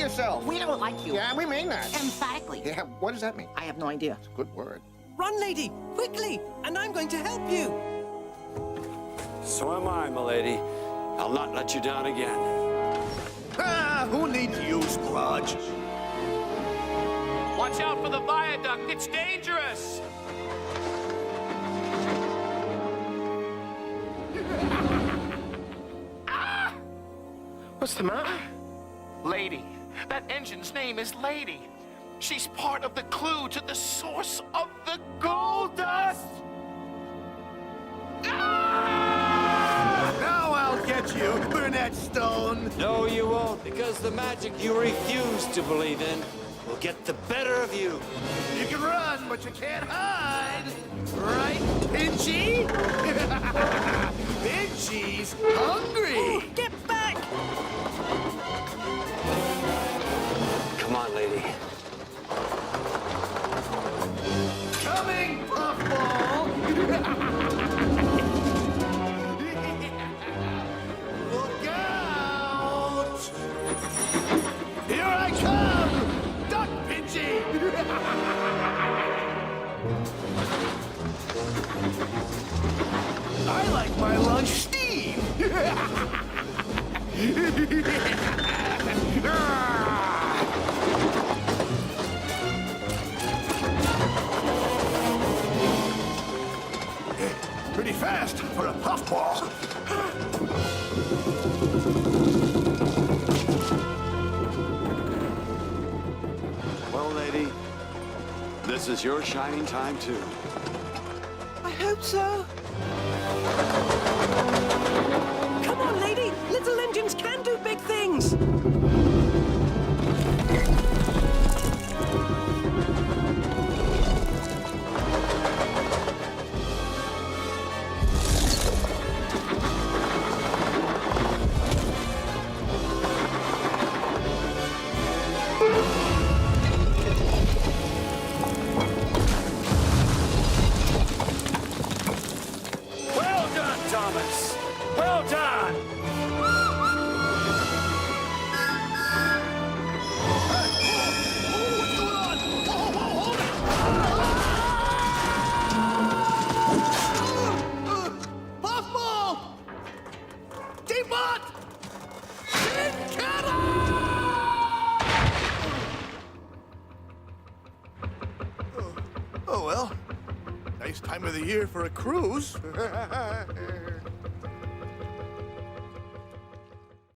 yourself. We don't like you. Yeah, we mean that. Emphatically. Yeah, what does that mean? I have no idea. It's a good word. Run, lady, quickly, and I'm going to help you. So am I, milady. I'll not let you down again. Ah, who needs you, Splodge? Watch out for the viaduct. It's dangerous. What's the matter? Lady. That engine's name is Lady. She's part of the clue to the source of the gold dust. Now I'll get you, Burnett Stone. No, you won't, because the magic you refuse to believe in will get the better of you. You can run, but you can't hide. Right, Pinchy? Pinchy's hungry. Get back! Come on, lady. Coming, Puffball. Look out! Here I come! Duck, Pinchy! I like my lunch steamed! Pretty fast for a puffball. Well, lady, this is your shining time, too. I hope so. Come on, lady, little engines can do big things. Well done, Thomas. Well done. Puffball! Teapot! Tin Kettle! Oh, well. Nice time of the year for a cruise.